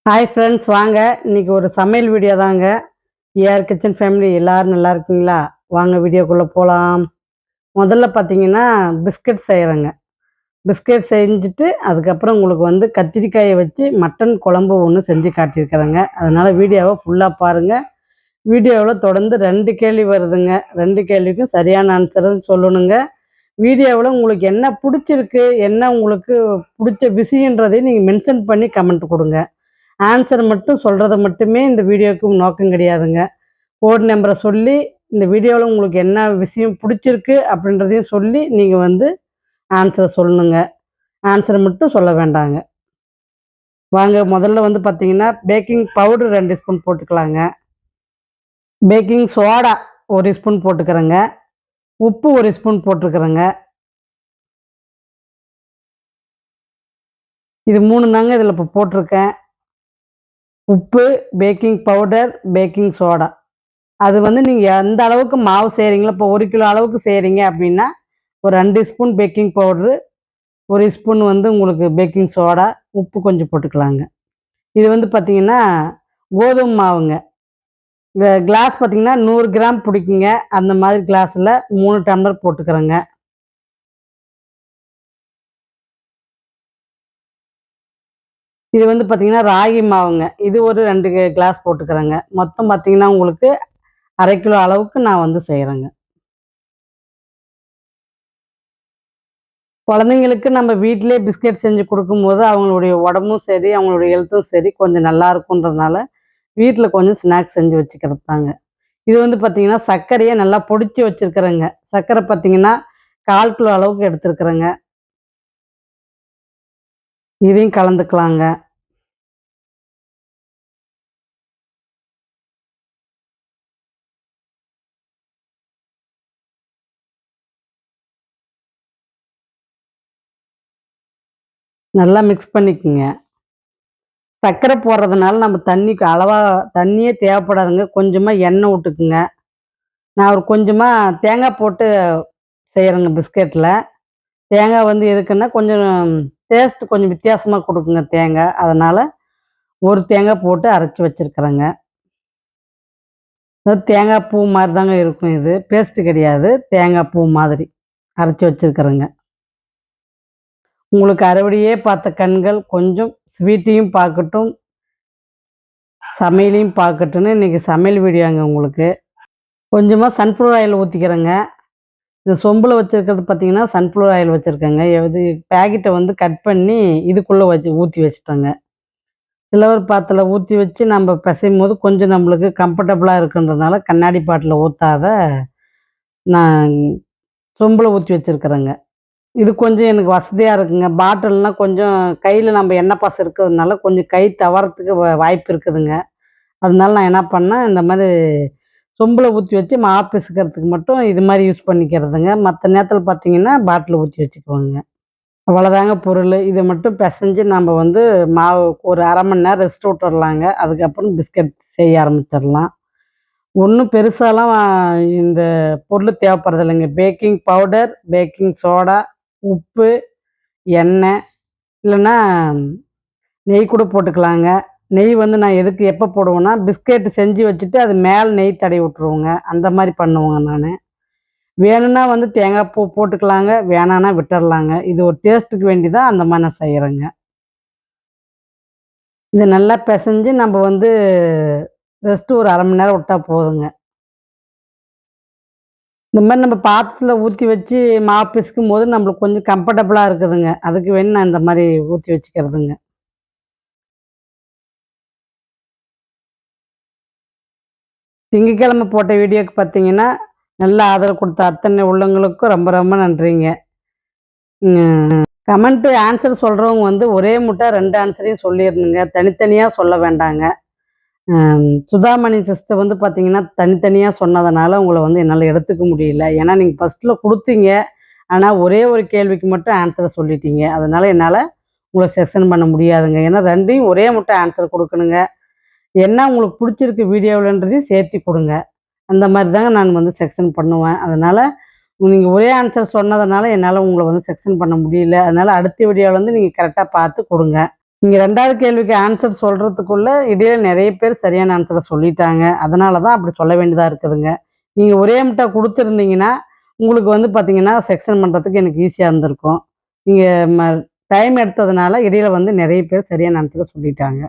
Hi friends, வாங்க இன்னைக்கு ஒரு சமையல் வீடியோ தாங்க. ஏஆர் கிச்சன் ஃபேமிலி எல்லாரும் நல்லா இருக்கீங்களா? வாங்க வீடியோக்குள்ளே போகலாம். முதல்ல பார்த்தீங்கன்னா பிஸ்கட் செய்கிறேங்க. பிஸ்கட் செஞ்சுட்டு அதுக்கப்புறம் உங்களுக்கு வந்து கத்திரிக்காயை வச்சு மட்டன் குழம்பு ஒன்று செஞ்சு காட்டியிருக்கிறேங்க. அதனால் வீடியோவை ஃபுல்லாக பாருங்கள். வீடியோவில் தொடர்ந்து 2 கேள்வி வருதுங்க. 2 கேள்விக்கும் சரியான ஆன்சரை சொல்லணுங்க. வீடியோவில் உங்களுக்கு என்ன பிடிச்சிருக்கு, என்ன உங்களுக்கு பிடிச்ச விஷயன்றதையும் நீங்கள் மென்ஷன் பண்ணி கமெண்ட் கொடுங்க. ஆன்சர் மட்டும் சொல்கிறத மட்டுமே இந்த வீடியோவுக்கு நோக்கம் கிடையாதுங்க. கோட் நம்பரை சொல்லி இந்த வீடியோவில் உங்களுக்கு என்ன விஷயம் பிடிச்சிருக்கு அப்படின்றதையும் சொல்லி நீங்கள் வந்து ஆன்சரை சொல்லணுங்க. ஆன்சரை மட்டும் சொல்ல வேண்டாங்க. வாங்க முதல்ல வந்து பார்த்தீங்கன்னா பேக்கிங் பவுடர் 2 ஸ்பூன் போட்டுக்கலாங்க. பேக்கிங் சோடா 1 ஸ்பூன் போட்டுக்கிறேங்க. உப்பு 1 ஸ்பூன் போட்டுருக்குறேங்க. இது 3 தாங்க இதில் இப்போ போட்டிருக்கேன். உப்பு, பேக்கிங் பவுடர், பேக்கிங் சோடா. அது வந்து நீங்கள் எந்த அளவுக்கு மாவு செய்கிறீங்களோ, இப்போ 1 கிலோ அளவுக்கு செய்கிறீங்க அப்படின்னா ஒரு 2 ஸ்பூன் பேக்கிங் பவுட்ரு, 1 ஸ்பூன் வந்து உங்களுக்கு பேக்கிங் சோடா, உப்பு கொஞ்சம் போட்டுக்கலாங்க. இது வந்து பார்த்தீங்கன்னா கோதுமை மாவுங்க. கிளாஸ் பார்த்தீங்கன்னா 100 கிராம் பிடிக்குங்க. அந்த மாதிரி கிளாஸில் 3 டம்ளர் போட்டுக்கிறேங்க. இது வந்து பார்த்தீங்கன்னா ராகி மாவுங்க. இது ஒரு 2 கிளாஸ் போட்டுக்கிறேங்க. மொத்தம் பார்த்தீங்கன்னா உங்களுக்கு 1/2 கிலோ அளவுக்கு நான் வந்து செய்கிறேங்க. குழந்தைங்களுக்கு நம்ம வீட்டிலே பிஸ்கெட் செஞ்சு கொடுக்கும்போது அவங்களுடைய உடம்பும் சரி, அவங்களுடைய ஹெல்த்தும் சரி கொஞ்சம் நல்லா இருக்குன்றதுனால வீட்டில் கொஞ்சம் ஸ்நாக்ஸ் செஞ்சு வச்சுக்கிறது தாங்க. இது வந்து பார்த்தீங்கன்னா சர்க்கரையை நல்லா பொடிச்சு வச்சுருக்கிறேங்க. சர்க்கரை பார்த்தீங்கன்னா 1/4 கிலோ அளவுக்கு எடுத்துருக்குறேங்க. இதையும் கலந்துக்கலாங்க. நல்லா மிக்ஸ் பண்ணிக்கங்க. சர்க்கரை போடுறதுனால நம்ம தண்ணிக்கு அளவா தண்ணியே தேவைப்படாதுங்க. கொஞ்சமா எண்ணெய் விட்டுக்குங்க. நான் ஒரு கொஞ்சமா தேங்காய் போட்டு செய்கிறேங்க பிஸ்கெட்டில். தேங்காய் வந்து எதுக்குன்னா கொஞ்சம் டேஸ்ட் கொஞ்சம் வித்தியாசமா குடுக்குங்க தேங்காய். அதனால ஒரு தேங்காய் போட்டு அரைச்சு வச்சிருக்கிறேங்க. தேங்காய் பூ மாரி தாங்க இருக்கும் இது. பேஸ்ட் கிடையாது. தேங்காய் பூ மாதிரி அரைச்சு வச்சிருக்கிறேங்க. உங்களுக்கு அறுவடையே பார்த்த கண்கள் கொஞ்சம் ஸ்வீட்டையும் பார்க்கட்டும், சமையலையும் பார்க்கட்டும்னு இன்னைக்கு சமையல் வீடியோங்க உங்களுக்கு. கொஞ்சமா சன்ஃப்ளவர் ஆயில் ஊத்திக்கிறேங்க. இந்த சொம்பில் வச்சிருக்கிறது பார்த்தீங்கன்னா, சன்ஃப்ளவர் ஆயில் வச்சிருக்கேங்க. இது பாக்கெட்ட வந்து கட் பண்ணி இதுக்குள்ள ஊத்தி வச்சுட்டேங்க. சில்வர் பாத்திரத்துல ஊத்தி வச்சு நம்ம பிசையும்போது கொஞ்சம் நம்மளுக்கு கம்ஃபர்டபுளா இருக்குன்றதுனால கண்ணாடி பாட்டில்ல ஊத்தாத நான் சொம்பில் ஊத்தி வச்சிருக்கிறேங்க. இது கொஞ்சம் எனக்கு வசதியா இருக்குங்க. பாட்டில்னா கொஞ்சம் கையில நம்ம எண்ணெய் பசை இருக்கிறதுனால கொஞ்சம் கை தவறத்துக்கு வாய்ப்பு இருக்குதுங்க. அதனால நான் என்ன பண்ணேன், இந்த மாரி சொம்பில் ஊத்தி வச்சு மாவு பிசைக்கிறதுக்கு மட்டும் இது மாரி யூஸ் பண்ணிக்கிறதுங்க. மத்த நேரத்தில பார்த்தீங்கன்னா, பாட்டில்ல ஊத்தி வச்சுக்குவேங்க. அவ்வளோதாங்க பொருளு. இத மட்டும் பெசஞ்சு நம்ம வந்து மாவு ஒரு 1/2 மணி நேரம் ரெஸ்ட் விட்டுறலாங்க. அதுக்கப்புறம் பிஸ்கட் செய்ய ஆரம்பிச்சிடலாம். ஒண்ணும் பெருசாலாம் இந்த பொருள் தேவைப்படுறதில்லைங்க. பேக்கிங் பவுடர், பேக்கிங் சோடா, உப்பு, எண்ணெய் இல்லன்னா நெய் கூட போட்டுக்கலாங்க. நெய் வந்து நான் எதுக்கு எப்போ போடுவேன்னா, பிஸ்கெட் செஞ்சு வச்சுட்டு அது மேல நெய் தடவி விட்டுருவேங்க. அந்த மாரி பண்ணுவேங்க நானு. வேணும்னா வந்து தேங்காய் பூ போட்டுக்கலாங்க. வேணான்னா விட்டுறலாங்க. இது ஒரு டேஸ்ட்டுக்கு வேண்டி தான் அந்த மாரி நான் செய்றேங்க. இத நல்லா பெசஞ்சு நம்ம வந்து ரெஸ்ட் ஒரு 1/2 மணி நேரம் விட்டா போதுங்க. இந்த மாரி நம்ம பாத்திரத்துல ஊத்தி வச்சு மாவு பிசைக்கும்போது நம்மளுக்கு கொஞ்சம் கம்ஃபர்டபுளா இருக்குதுங்க. அதுக்கு வேண்டி நான் இந்த மாரி ஊத்தி வச்சுக்கிறதுங்க. திங்கட்கிழமை போட்ட வீடியோக்கு பார்த்தீங்கன்னா, நல்ல ஆதரவு குடுத்த அத்தனை உள்ளங்களுக்கும் ரொம்ப ரொம்ப நன்றிங்க. ம். கமெண்ட் ஆன்சர் சொல்றவங்க வந்து ஒரே முட்டா 2 ஆன்சரையும் சொல்லிரணுங்க. தனித்தனியா சொல்ல வேண்டாங்க. சுதாமணி சிஸ்டர் வந்து பார்த்தீங்கன்னா, தனித்தனியா சொன்னதுனால உங்கள வந்து என்னால எடுத்துக்க முடியல. ஏன்னா நீங்க ஃபர்ஸ்ட்ல குடுத்தீங்க. ஆனா ஒரே ஒரு கேள்விக்கு மட்டும் ஆன்சர சொல்லிட்டீங்க. அதனால என்னால உங்கள செக்ஷன் பண்ண முடியாதுங்க. ஏன்னா 2யும் ஒரே முட்டா ஆன்சர் குடுக்கணுங்க. என்ன உங்களுக்கு புடிச்சிருக்கு வீடியோலன்றதையும் சேர்த்து குடுங்க. அந்த மாரி தாங்க நான் வந்து செக்ஷன் பண்ணுவேன். அதனால நீங்க ஒரே ஆன்சர் சொன்னதுனால என்னால உங்கள வந்து செக்ஷன் பண்ண முடியல. அதனால அடுத்த வீடியோல வந்து நீங்க கரெக்ட்டா பார்த்து குடுங்க. நீங்கள் 2வது கேள்விக்கு ஆன்சர் சொல்கிறதுக்குள்ள இடையில நிறைய பேர் சரியான ஆன்சரை சொல்லிட்டாங்க. அதனால தான் அப்படி சொல்ல வேண்டியதா இருக்குதுங்க. நீங்கள் ஒரே முட்டா குடுத்துருந்தீங்கன்னா, உங்களுக்கு வந்து பார்த்தீங்கன்னா, செக்ஷன் பண்ணுறதுக்கு எனக்கு ஈஸியா இருந்திருக்கும். நீங்க டைம் எடுத்ததுனால இடையில வந்து நிறைய பேர் சரியான ஆன்சர சொல்லிட்டாங்க.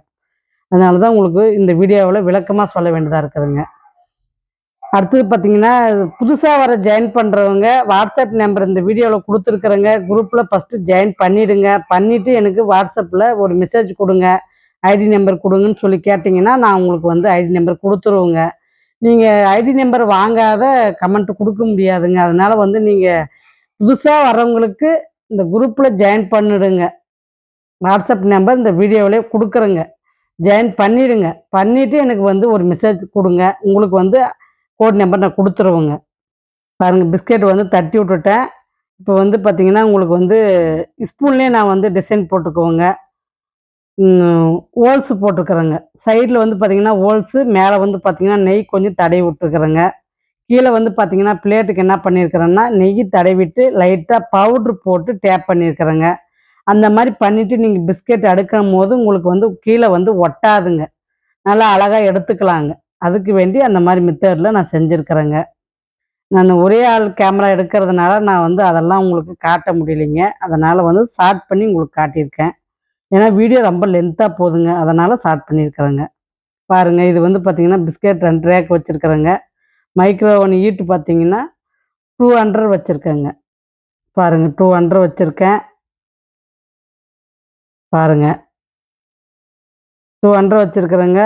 அதனால தான் உங்களுக்கு இந்த வீடியோவுல விளக்கமா சொல்ல வேண்டியதா இருக்குதுங்க. அடுத்தது பார்த்தீங்கன்னா, புதுசா வர ஜாயின் பண்றவங்க வாட்ஸ்அப் நம்பர் இந்த வீடியோல குடுத்துருக்கிறேங்க. குரூப்ல ஃபர்ஸ்ட்டு ஜாயின் பண்ணிடுங்க. பண்ணிட்டு எனக்கு வாட்ஸ்அப்ல ஒரு மெசேஜ் குடுங்க. ஐடி நம்பர் குடுங்கன்னு சொல்லி கேட்டீங்கன்னா, நான் உங்களுக்கு வந்து ஐடி நம்பர் குடுத்துருவேங்க. நீங்க ஐடி நம்பர் வாங்காத கமெண்ட் குடுக்க முடியாதுங்க. அதனால வந்து நீங்க புதுசா வர்றவங்களுக்கு இந்த குரூப்ல ஜாயின் பண்ணிடுங்க. வாட்ஸ்அப் நம்பர் இந்த வீடியோவிலே குடுக்குறேங்க. ஜாயின் பண்ணிடுங்க. பண்ணிட்டு எனக்கு வந்து ஒரு மெசேஜ் குடுங்க. உங்களுக்கு வந்து கோட் நம்பர் நான் குடுத்துருவேங்க. பாருங்க பிஸ்கெட் வந்து தட்டி விட்டுட்டேன். இப்போ வந்து பார்த்தீங்கன்னா, உங்களுக்கு வந்து ஸ்பூன்லேயே நான் வந்து டிசைன் போட்டுக்குவேங்க. ஹோல்ஸ் போட்டுருக்குறேங்க. சைடில் வந்து பார்த்தீங்கன்னா ஹோல்ஸு, மேலே வந்து பார்த்தீங்கன்னா நெய் கொஞ்சம் தடவி விட்டுருக்குறேங்க. கீழே வந்து பார்த்தீங்கன்னா பிளேட்டுக்கு என்ன பண்ணியிருக்கிறேன்னா, நெய் தடவிட்டு லைட்டாக பவுட்ரு போட்டு டேப் பண்ணியிருக்கிறேங்க. அந்த மாரி பண்ணிட்டு நீங்க பிஸ்கெட் அடுக்கும்போது உங்களுக்கு வந்து கீழே வந்து ஒட்டாதுங்க. நல்லா அழகா எடுத்துக்கலாங்க. அதுக்கு வேண்டி அந்த மாரி மெத்தேட்ல நான் செஞ்சிருக்கிறேங்க. நான் ஒரே ஆள் கேமரா எடுக்கிறதுனால நான் வந்து அதெல்லாம் உங்களுக்கு காட்ட முடியலைங்க. அதனால வந்து ஷார்ட் பண்ணி உங்களுக்கு காட்டியிருக்கேன். ஏன்னா வீடியோ ரொம்ப லென்த்தா போதுங்க. அதனால ஷார்ட் பண்ணியிருக்கிறேங்க. பாருங்க இது வந்து பார்த்தீங்கன்னா, பிஸ்கெட் 2 ரேக் வச்சிருக்கிறேங்க. மைக்ரோவன் ஹீட் பார்த்தீங்கன்னா, 200 வச்சிருக்கேங்க. பாருங்க 200 வச்சிருக்கேன். பாருங்க 200 வச்சிருக்கிறேங்க.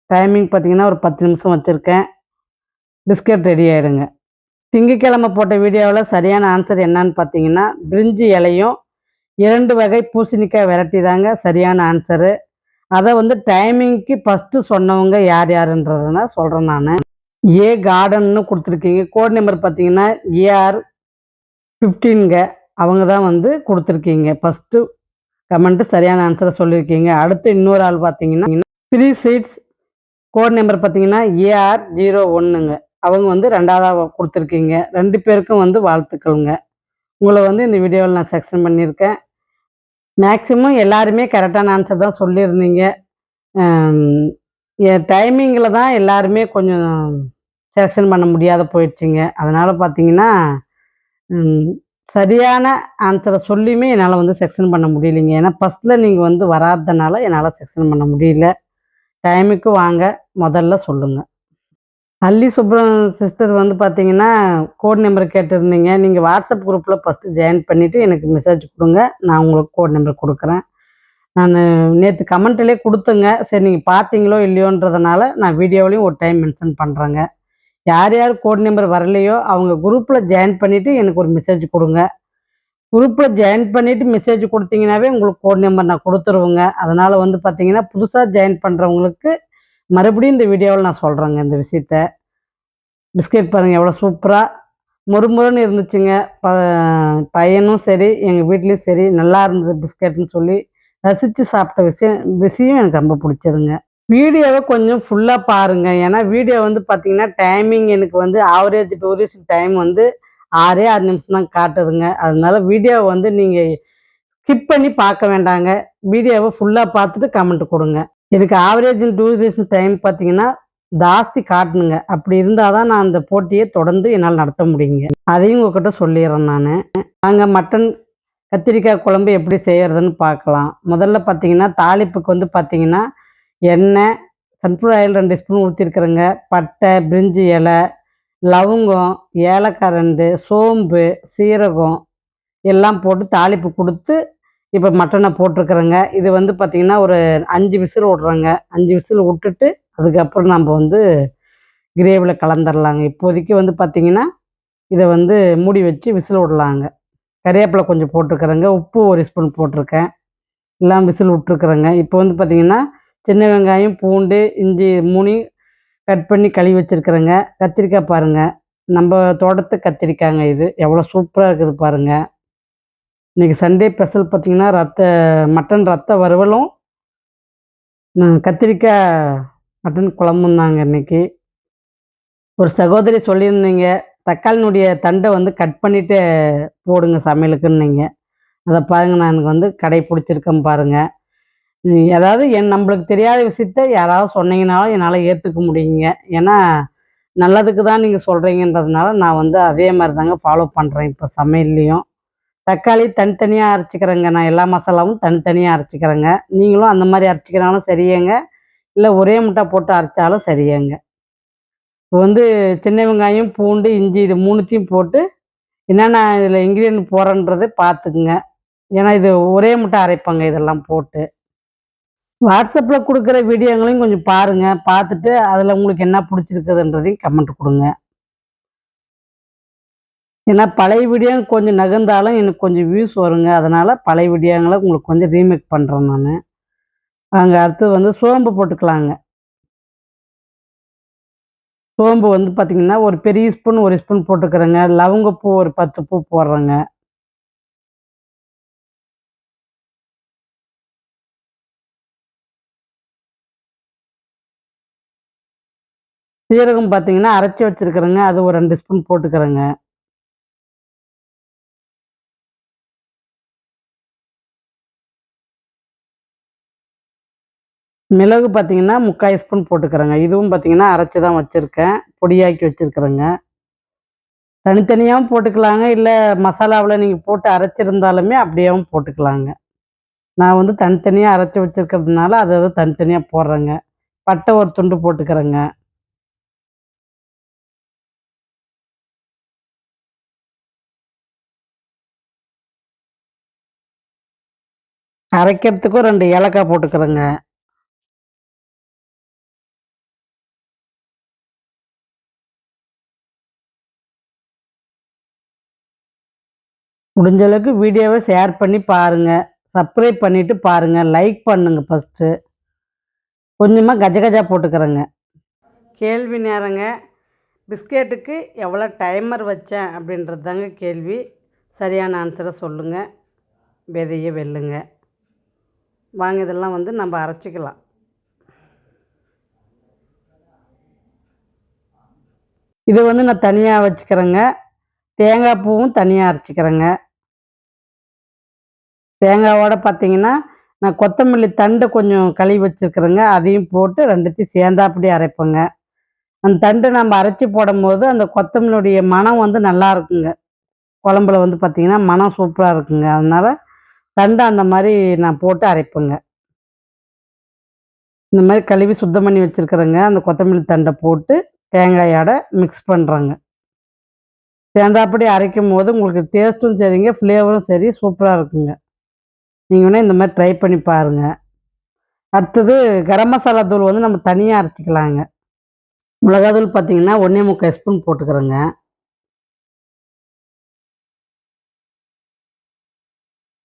டைமிங் பார்த்தீங்கன்னா, ஒரு 10 நிமிஷம் வச்சிருக்கேன். பிஸ்கெட் ரெடி ஆயிடுங்க. திங்கட்கிழமை போட்ட வீடியோவுல சரியான ஆன்சர் என்னன்னு பார்த்தீங்கன்னா, பிரிஞ்சி இலையும் 2 வகை பூசணிக்காய் வெரைட்டி தாங்க சரியான ஆன்சரு. அத வந்து டைமிங்க்கு ஃபர்ஸ்ட்டு சொன்னவங்க யார் யாருன்றத நான் சொல்றேன் நானு. ஏ கார்டன்னு குடுத்துருக்கீங்க. கோட் நம்பர் பார்த்தீங்கன்னா, AR15ங்க. அவங்க தான் வந்து குடுத்துருக்கீங்க. ஃபர்ஸ்ட்டு கமெண்ட் சரியான ஆன்சர சொல்லியிருக்கீங்க. அடுத்து இன்னொரு ஆள் பார்த்தீங்கன்னா, 3 சீட்ஸ் கோட் நம்பர் பார்த்தீங்கன்னா, AR01ங்க. அவங்க வந்து 2வதா குடுத்துருக்கீங்க. 2 பேருக்கும் வந்து வாழ்த்துக்கள்ங்க. உங்கள வந்து இந்த வீடியோல நான் செக்ஷன் பண்ணியிருக்கேன். மேக்ஸிமம் எல்லாருமே கரெக்டான ஆன்சர் தான் சொல்லியிருந்தீங்க. அம் என் டைமிங்கில தான் எல்லாருமே கொஞ்சம் செலக்ஷன் பண்ண முடியாத போயிடுச்சுங்க. அதனால பார்த்தீங்கன்னா, ம் சரியான ஆன்சர சொல்லியுமே என்னால வந்து செக்ஷன் பண்ண முடியலைங்க. ஏன்னா ஃபர்ஸ்ட்ல நீங்க வந்து வராதனால என்னால செக்ஷன் பண்ண முடியல. டைமுக்கு வாங்க, முதல்ல சொல்லுங்க. அல்லி சிஸ்டர் வந்து பார்த்தீங்கன்னா, கோட் நம்பர் கேட்டிருந்தீங்க. நீங்க வாட்ஸ்அப் குரூப்ல ஃபர்ஸ்ட்டு ஜாயின் பண்ணிட்டு எனக்கு மெசேஜ் குடுங்க. நான் உங்களுக்கு கோட் நம்பர் குடுக்குறேன். நானு நேத்து கமெண்ட்லயே குடுத்தேங்க. சரி நீங்க பார்த்தீங்களோ இல்லையோன்றதுனால, நான் வீடியோவிலயும் ஒரு டைம் மென்ஷன் பண்றேங்க. யார் யார் கோட் நம்பர் வரலையோ, அவங்க குரூப்ல ஜாயின் பண்ணிட்டு எனக்கு ஒரு மெசேஜ் குடுங்க. குரூப்ல ஜாயின் பண்ணிட்டு மெசேஜ் குடுத்தீங்கன்னாவே உங்களுக்கு கோட் நம்பர் நான் குடுத்துருவேங்க. அதனால வந்து பார்த்தீங்கன்னா, புதுசா ஜாயின் பண்றவங்களுக்கு மறுபடியும் இந்த வீடியோவுல நான் சொல்றேங்க இந்த விஷயத்த. பிஸ்கெட் பாருங்க எவ்வளோ சூப்பரா மொறுமொறுன்னு இருந்துச்சுங்க. ப பையனும் சரி, எங்க வீட்லயும் சரி, நல்லா இருந்தது பிஸ்கெட்ன்னு சொல்லி ரசிச்சு சாப்பிட்ட விஷயம் விஷயம் எனக்கு ரொம்ப புடிச்சதுங்க. வீடியோவ கொஞ்சம் ஃபுல்லா பாருங்க. ஏன்னா வீடியோ வந்து பார்த்தீங்கன்னா, டைமிங் எனக்கு வந்து ஆவரேஜ் டூரேஷன் டைம் வந்து 6 நிமிஷம் தான் காட்டுதுங்க. அதனால வீடியோவ வந்து நீங்க ஸ்கிப் பண்ணி பார்க்க வேண்டாங்க. வீடியோவ ஃபுல்லா பார்த்துட்டு கமெண்ட் குடுங்க. இதுக்கு ஆவரேஜ் டூரேஷன் டைம் பார்த்தீங்கன்னா, ஜாஸ்தி காட்டணுங்க. அப்படி இருந்தா தான் நான் அந்த போட்டிய தொடர்ந்து என்னால நடத்த முடியுங்க. அதையும் உங்ககிட்ட சொல்லிர்றேன் நானு. வாங்க மட்டன் கத்திரிக்காய் குழம்பு எப்படி செய்யறதுன்னு பார்க்கலாம். முதல்ல பார்த்தீங்கன்னா, தாளிப்புக்கு வந்து பார்த்தீங்கன்னா, எண்ணெய், சன்ஃப்ளவர் ஆயில் 2 ஸ்பூன் ஊத்திருக்கிறேங்க. பட்டை, பிரிஞ்சி இலை, லவங்கம், ஏலக்காய் 2, சோம்பு, சீரகம் எல்லாம் போட்டு தாளிப்பு குடுத்து, இப்ப மட்டன போட்டுருக்கிறேங்க. இது வந்து பார்த்தீங்கன்னா, ஒரு 5 விசில் விடுறேங்க. 5 விசில் விட்டுட்டு, அதுக்கப்புறம் நம்ப வந்து கிரேவில கலந்துரலாங்க. இப்போதைக்கு வந்து பார்த்தீங்கன்னா, இத வந்து மூடி வச்சு விசில் விடலாங்க. கறிவேப்பில கொஞ்சம் போட்டுருக்கிறேங்க. உப்பு 1 ஸ்பூன் போட்டுருக்கேன். எல்லாம் விசில் விட்டுருக்குறேங்க. இப்போ வந்து பார்த்தீங்கன்னா, சின்ன வெங்காயம், பூண்டு, இஞ்சி 3யும் கட் பண்ணி கழுவி வச்சிருக்கிறேங்க. கத்திரிக்காய் பாருங்க. நம்ப தோட்டத்து கத்திரிக்காய்ங்க இது. எவ்வளோ சூப்பரா இருக்குது பாருங்க. இன்னைக்கு சண்டே ஸ்பெஷல் பார்த்தீங்கன்னா, மட்டன் ரத்த வறுவலும், கத்திரிக்காய் மட்டன் குழம்பும் தாங்க இன்னைக்கு. ஒரு சகோதரி சொல்லியிருந்தீங்க, தக்காளியினுடைய தண்ட வந்து கட் பண்ணிட்டு போடுங்க சமையலுக்குன்னீங்க. அத பாருங்க நான் எனக்கு வந்து கடைபிடிச்சிருக்கேன் பாருங்க. அதாவது நம்மளுக்கு தெரியாத விஷயத்த யாராவது சொன்னீங்கனாலும் என்னால் ஏற்றுக்க முடியுங்க. ஏன்னா, நல்லதுக்கு தான் நீங்க சொல்றீங்கன்றதுனால, நான் வந்து அதே மாரி தாங்க ஃபாலோ பண்றேன் இப்ப சமையல்லயும். தக்காளி தனித்தனியா அரைச்சுக்கிறேங்க. நான் எல்லா மசாலாவும் தனித்தனியா அரைச்சுக்கிறேங்க. நீங்களும் அந்த மாரி அரைச்சுக்கினாலும் சரியேங்க. இல்ல ஒரே முட்டா போட்டு அரைச்சாலும் சரியேங்க. இப்போ வந்து சின்ன வெங்காயம், பூண்டு, இஞ்சி இது 3த்தையும் போட்டு என்னென்ன இதில இன்கிரீடியன்ட் போடுறேன்றத பார்த்துக்குங்க. ஏன்னா இது ஒரே முட்டா அரைப்பேங்க இதெல்லாம் போட்டு. வாட்ஸ்அப்ல குடுக்குற வீடியோங்களையும் கொஞ்சம் பாருங்க. பார்த்துட்டு அதில உங்களுக்கு என்ன புடிச்சிருக்குதுன்றதையும் கமெண்ட் குடுங்க. ஏன்னா பழைய வீடியோ கொஞ்சம் நகர்ந்தாலும் எனக்கு கொஞ்சம் வியூஸ் வருங்க. அதனால பழைய வீடியோங்கள உங்களுக்கு கொஞ்சம் ரீமேக் பண்றேன் நானு. அங்க அடுத்தது வந்து சோம்பு போட்டுக்கலாங்க. சோம்பு வந்து பார்த்தீங்கன்னா, ஒரு பெரிய ஸ்பூன் 1 ஸ்பூன் போட்டுக்கிறேங்க. லவங்கப்பூ ஒரு 10 பூ போடுறேங்க. சீரகம் பார்த்தீங்கன்னா, அரைச்சு வச்சிருக்கிறேங்க. அது ஒரு 2 ஸ்பூன் போட்டுக்கிறேங்க. மிளகு பார்த்தீங்கன்னா, 3/4 ஸ்பூன் போட்டுக்கிறேங்க. இதுவும் பார்த்தீங்கன்னா, அரைச்சு தான் வச்சிருக்கேன். பொடியாக்கி வச்சிருக்கிறேங்க. தனித்தனியாவும் போட்டுக்கலாங்க. இல்ல மசாலாவுல நீங்க போட்டு அரைச்சிருந்தாலுமே அப்படியேவும் போட்டுக்கலாங்க. நான் வந்து தனித்தனியா அரைச்சு வச்சிருக்கிறதுனால, அத தனித்தனியா போடுறேங்க. பட்டை ஒரு துண்டு போட்டுக்கிறேங்க. அரைக்கிறதுக்கும் 2 ஏலக்காய் போட்டுக்கிறேங்க. முடிஞ்ச அளவுக்கு வீடியோவ ஷேர் பண்ணி பாருங்க. சப்ஸ்கிரைப் பண்ணிட்டு பாருங்க. லைக் பண்ணுங்க ஃபர்ஸ்ட்டு. கொஞ்சமா கஜகஜா போட்டுக்கிறேங்க. கேள்வி நேரங்க. பிஸ்கெட்டுக்கு எவ்வளோ டைமர் வச்சேன் அப்படின்றது தாங்க கேள்வி. சரியான ஆன்சரை சொல்லுங்க. விதைய வெல்லுங்க. வாங்க இதெல்லாம் வந்து நம்ம அரைச்சிக்கலாம். இது வந்து நான் தனியா வச்சுக்கிறேங்க. தேங்காய் பூவும் தனியா அரைச்சுக்கிறேங்க. தேங்காவோட பார்த்தீங்கன்னா, நான் கொத்தமல்லி தண்டு கொஞ்சம் கழுவி வச்சிருக்கிறேங்க. அதையும் போட்டு 2த்தையும் சேர்ந்தாப்படி அரைப்பேங்க. அந்த தண்டு நம்ம அரைச்சு போடும்போது, அந்த கொத்தமல்லியுடைய மணம் வந்து நல்லா இருக்குங்க. குழம்புல வந்து பார்த்தீங்கன்னா, மணம் சூப்பரா இருக்குங்க. அதனால தண்ட அந்த மாரி நான் போட்டு அரைப்பேங்க. இந்த மாரி கழுவி சுத்தம் பண்ணி வச்சிருக்கிறேங்க. அந்த கொத்தமல்லி தண்ட போட்டு தேங்காயோட மிக்ஸ் பண்றேங்க. சேர்ந்தாப்படி அரைக்கும்போது உங்களுக்கு டேஸ்ட்டும் சரிங்க, ஃப்ளேவரும் சரி சூப்பரா இருக்குங்க. நீங்க வேணா இந்த மாரி ட்ரை பண்ணி பாருங்க. அடுத்தது கரம் மசாலா தூள் வந்து நம்ம தனியா அரைச்சுக்கலாங்க. மிளகாத்தூள் பார்த்தீங்கன்னா, 1 1/4 ஸ்பூன் போட்டுக்கிறேங்க.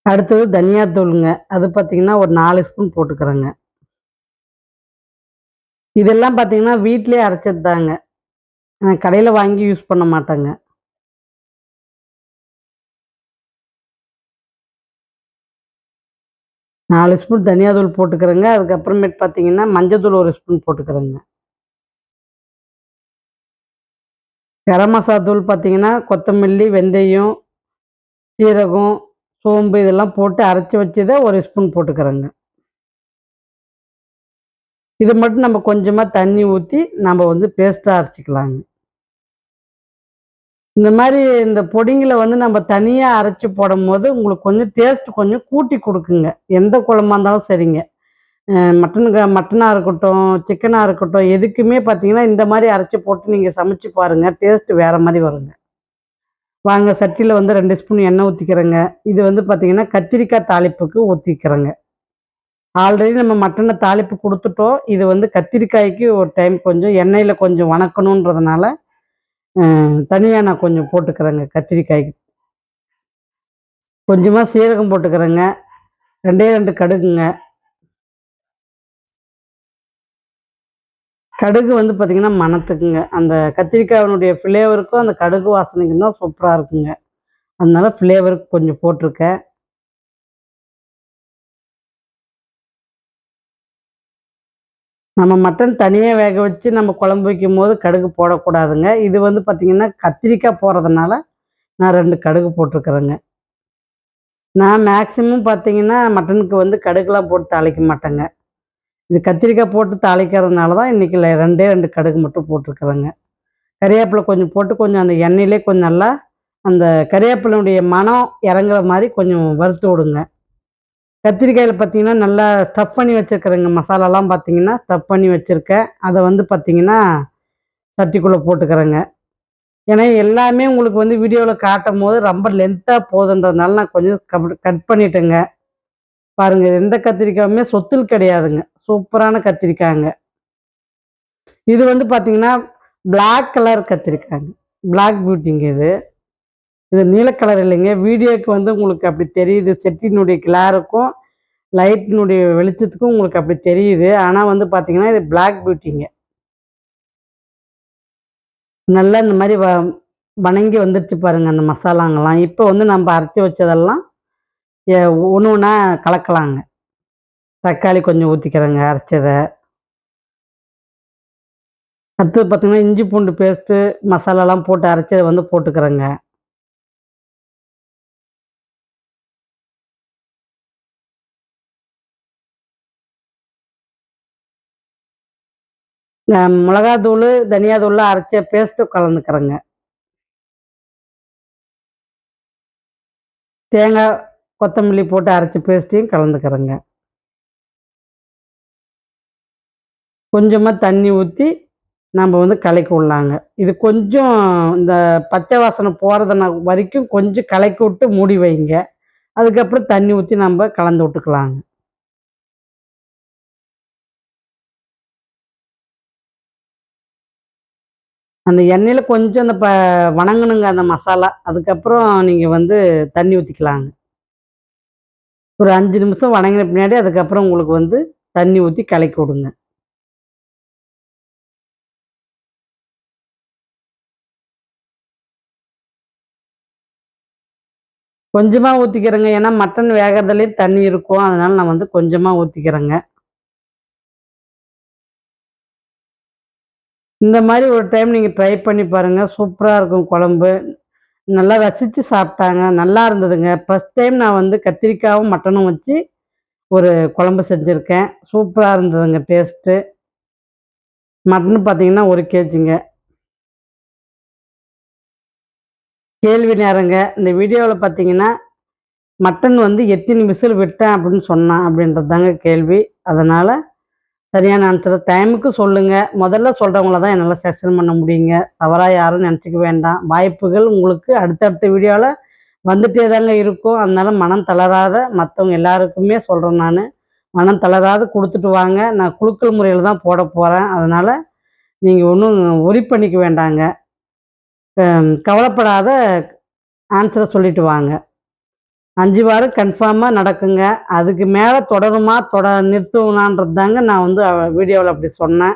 அடுத்தது தனியா தூளுங்க. அது பார்த்தீங்கன்னா, ஒரு 4 ஸ்பூன் போட்டுக்கிறேங்க. இதெல்லாம் பார்த்தீங்கன்னா, வீட்லயே அரைச்சது தாங்க. கடையில வாங்கி யூஸ் பண்ண மாட்டேங்க. 4 ஸ்பூன் தனியா தூள் போட்டுக்கிறேங்க. அதுக்கப்புறமேட்டு பார்த்தீங்கன்னா, மஞ்சத்தூள் 1 ஸ்பூன் போட்டுக்கிறேங்க. கரம் மசாலா தூள் பார்த்தீங்கன்னா, கொத்தமல்லி, வெந்தயம், சீரகம், சோம்பு இதெல்லாம் போட்டு அரைச்சு வச்சத 1 ஸ்பூன் போட்டுக்கிறேங்க. இது மட்டும் நம்ம கொஞ்சமா தண்ணி ஊத்தி, நம்ம வந்து பேஸ்ட்டா அரைச்சுக்கலாங்க. இந்த மாரி இந்த பொடிங்கள வந்து நம்ம தனியா அரைச்சு போடும்போது, உங்களுக்கு கொஞ்சம் டேஸ்ட் கொஞ்சம் கூட்டி குடுக்குங்க. எந்த குழம்பா இருந்தாலும் சரிங்க. மட்டனா இருக்கட்டும், சிக்கனா இருக்கட்டும், எதுக்குமே பார்த்தீங்கன்னா, இந்த மாரி அரைச்சு போட்டு நீங்க சமைச்சு பாருங்க. டேஸ்ட் வேற மாரி வருங்க. வாங்க சட்டியில வந்து 2 ஸ்பூன் எண்ணெய் ஊத்திக்கிறேங்க. இது வந்து பார்த்தீங்கன்னா, கத்திரிக்காய் தாளிப்புக்கு ஊத்திக்கிறேங்க. ஆல்ரெடி நம்ம மட்டன தாளிப்பு குடுத்துட்டோம். இது வந்து கத்திரிக்காய்க்கு ஒரு டைம் கொஞ்சம் எண்ணெயில கொஞ்சம் வணக்கணுன்றதுனால, தனியா நான் கொஞ்சம் போட்டுக்கிறேங்க கத்திரிக்காய்க்கு. கொஞ்சமா சீரகம் போட்டுக்கிறேங்க. 2டே 2 கடுகுங்க. கடுகு வந்து பார்த்தீங்கன்னா, மணத்துக்குங்க. அந்த கத்திரிக்காயினுடைய ஃப்ளேவருக்கும், அந்த கடுகு வாசனைக்கும் தான் சூப்பரா இருக்குங்க. அதனால ஃப்ளேவருக்கு கொஞ்சம் போட்டுருக்கேன். நம்ம மட்டன் தனியா வேக வச்சு நம்ம குழம்பு வைக்கும்போது கடுகு போடக்கூடாதுங்க. இது வந்து பார்த்தீங்கன்னா, கத்திரிக்காய் போடுறதுனால நான் 2 கடுகு போட்டுருக்கிறேங்க. நான் மேக்ஸிமம் பார்த்தீங்கன்னா, மட்டனுக்கு வந்து கடுகுலாம் போட்டு தாளிக்க மாட்டேங்க. இது கத்திரிக்காய் போட்டு தாளிக்கிறதுனால தான் இன்றைக்கி 2டே 2 கடுகு மட்டும் போட்டிருக்கிறேங்க. கறிவேப்பிலை கொஞ்சம் போட்டு கொஞ்சம் அந்த எண்ணெயிலே கொஞ்சம் நல்லா அந்த கறிவேப்பிலையுடைய மணம் இறங்குற மாரி கொஞ்சம் வறுத்து விடுங்க. கத்திரிக்காயில பார்த்தீங்கன்னா, நல்லா ஸ்டஃப் பண்ணி வச்சுருக்கிறேங்க. மசாலாலாம் பார்த்தீங்கன்னா, ஸ்டஃப் பண்ணி வச்சுருக்கேன். அத வந்து பார்த்தீங்கன்னா, சட்டிக்குள்ள போட்டுக்கிறேங்க. ஏன்னா, எல்லாமே உங்களுக்கு வந்து வீடியோல காட்டும்போது ரொம்ப லென்த்தா போதுன்றதுனால நான் கொஞ்சம் கட் பண்ணிட்டேங்க. பாருங்க எந்த கத்திரிக்காயுமே சொத்தல் கிடையாதுங்க. சூப்பரான கத்திரிக்காய்ங்க. இது வந்து பார்த்தீங்கன்னா, பிளாக் கலர் கத்திரிக்காய்ங்க. பிளாக் பியூட்டிங்க இது. இது நீல கலர் இல்லைங்க. வீடியோக்கு வந்து உங்களுக்கு அப்படி தெரியுது. செட்டினுடைய கிளாருக்கும், லைட்டினுடைய வெளிச்சத்துக்கும் உங்களுக்கு அப்படி தெரியுது. ஆனா வந்து பார்த்தீங்கன்னா, இது பிளாக் பியூட்டிங்க. நல்லா இந்த மாரி வணங்கி வந்துருச்சு பாருங்க அந்த மசாலாங்கலாம். இப்போ வந்து நம்ப அரைச்சு வச்சதெல்லாம் எ ஒண்ணு ஒண்ணா கலக்கலாங்க. தக்காளி கொஞ்சம் ஊத்திக்கிறேங்க அரைச்சத. அடுத்தது பார்த்தீங்கன்னா, இஞ்சி பூண்டு பேஸ்ட்டு, மசாலாலாம் போட்டு அரைச்சத வந்து போட்டுக்கிறேங்க. மிளகாத்தூளு, தனியா தூள்லாம் அரைச்ச பேஸ்ட்டு கலந்துக்கிறேங்க. தேங்காய், கொத்தமல்லி போட்டு அரைச்ச பேஸ்ட்டையும் கலந்துக்கிறேங்க. கொஞ்சமா தண்ணி ஊத்தி, நம்ப வந்து கலக்கி விடலாங்க. இது கொஞ்சம் இந்த பச்சை வாசனை வரைக்கும் கொஞ்சம் கலக்கி விட்டு மூடி வைங்க. அதுக்கப்புறம் தண்ணி ஊத்தி நம்ப கலந்து விட்டுக்கலாங்க. அந்த எண்ணெயில கொஞ்சம் அந்த வணங்கணுங்க அந்த மசாலா. அதுக்கப்புறம் நீங்க வந்து தண்ணி ஊத்திக்கலாங்க. ஒரு 5 நிமிஷம் வணங்கின பின்னாடி அதுக்கப்புறம் உங்களுக்கு வந்து தண்ணி ஊத்தி கலக்கி விடுங்க. கொஞ்சமா ஊத்திக்கிறேங்க. ஏன்னா மட்டன் வேகறதுலயே தண்ணி இருக்கும். அதனால நான் வந்து கொஞ்சமா ஊத்திக்கிறேங்க. இந்த மாரி ஒரு டைம் நீங்க ட்ரை பண்ணி பாருங்க. சூப்பரா இருக்கும் குழம்பு. நல்லா ரசிச்சு சாப்ட்டாங்க. நல்லா இருந்ததுங்க. ஃபர்ஸ்ட் டைம் நான் வந்து கத்திரிக்காவும், மட்டனும் வச்சு ஒரு குழம்பு செஞ்சிருக்கேன். சூப்பரா இருந்ததுங்க டேஸ்ட்டு. மட்டன் பார்த்தீங்கன்னா 1 கேஜிங்க. கேள்வி நேரங்க. இந்த வீடியோவுல பார்த்தீங்கன்னா, மட்டன் வந்து எத்தன விசில் விட்டேன் அப்படின்னு சொன்னான் அப்படின்றது தாங்க கேள்வி. அதனால சரியான ஆன்சர டைமுக்கு சொல்லுங்க. முதல்ல சொல்றவங்கள தான் என்னால செக்ஷன் பண்ண முடியுங்க. தவறா யாரும் நெனச்சுக்க வேண்டாம். வாய்ப்புகள் உங்களுக்கு அடுத்தடுத்த வீடியோல வந்துட்டே தாங்க இருக்கும். அதனால மனம் தளராத மத்தவங்க எல்லாருக்குமே சொல்றேன் நானு. மனம் தளராத குடுத்துட்டு வாங்க. நான் குலுக்கல் முறையில தான் போடப்போறேன். அதனால நீங்க ஒண்ணும் ஒரி பண்ணிக்க வேண்டாங்க. கவலைப்படாத ஆன்சர சொல்லிட்டு வாங்க. 5 வாரம் கன்ஃபார்மா நடக்குங்க. அதுக்கு மேல தொடருமா? நிறுத்துவனான்றது தாங்க நான் வந்து வீடியோல அப்படி சொன்னேன்.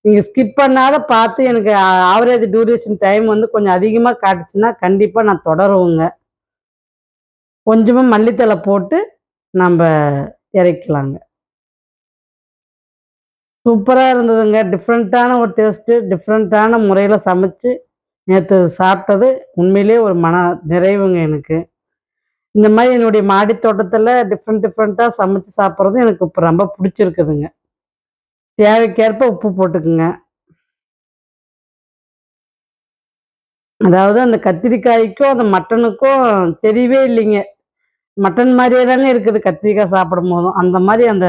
நீங்க ஸ்கிப் பண்ணாத பார்த்து எனக்கு ஆவரேஜ் டியூரேஷன் டைம் வந்து கொஞ்சம் அதிகமா காட்டுச்சுன்னா, கண்டிப்பா நான் தொடருவேங்க. கொஞ்சமா மல்லித்தழை போட்டு நம்ப இறக்கிக்கலாங்க. சூப்பரா இருந்ததுங்க. டிஃப்ரெண்ட்டான ஒரு டேஸ்ட்டு, டிஃப்ரெண்ட்டான முறையில சமைச்சு நேத்து சாப்பிட்டது உண்மையிலேயே ஒரு நிறைவுங்க எனக்கு. இந்த மாரி என்னுடைய மாடி தோட்டத்தில டிஃப்ரெண்ட்டா சமைச்சு சாப்பிடுறது எனக்கு இப்ப ரொம்ப புடிச்சிருக்குதுங்க. தேவைக்கேற்ப உப்பு போட்டுக்குங்க. அதாவது அந்த கத்திரிக்காய்க்கும், அந்த மட்டனுக்கும் தெரியவே இல்லைங்க. மட்டன் மாரியே தாங்க இருக்குது கத்திரிக்காய் சாப்பிடும்போதும். அந்த மாரி அந்த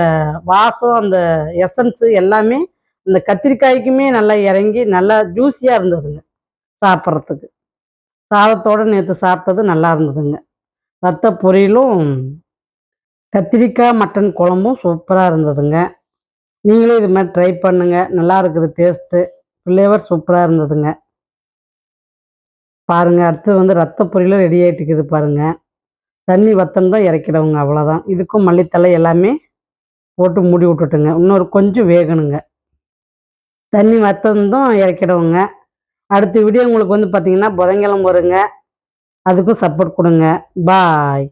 வாசம், அந்த எசன்ஸ் எல்லாமே அந்த கத்திரிக்காய்க்குமே நல்லா இறங்கி, நல்லா ஜூஸியா இருந்ததுங்க சாப்பிடுறதுக்கு. சாதத்தோட நேத்து சாப்பிட்டது நல்லா இருந்ததுங்க. ரத்த பொரியலும், கத்திரிக்காய், மட்டன் குழம்பும் சூப்பரா இருந்ததுங்க. நீங்களும் இது மாரி ட்ரை பண்ணுங்க. நல்லா இருக்குது டேஸ்ட்டு. ஃப்ளேவர் சூப்பரா இருந்ததுங்க. பாருங்க அடுத்தது வந்து ரத்த பொரியலும் ரெடி ஆயிட்டுருக்குது பாருங்க. தண்ணி வத்தணும் தான் இறக்கிடுவோங்க அவ்வளோதான். இதுக்கும் மல்லித்தழை எல்லாமே போட்டு மூடி விட்டுட்டுங்க. இன்னொரு கொஞ்சம் வேகணுங்க. தண்ணி வத்தனதும் இறக்கிடுவோங்க. அடுத்த வீடியோ உங்களுக்கு வந்து பார்த்தீங்கன்னா, புதன்கிழமை வருங்க. அதுக்கும் சப்போர்ட் குடுங்க. பாய்.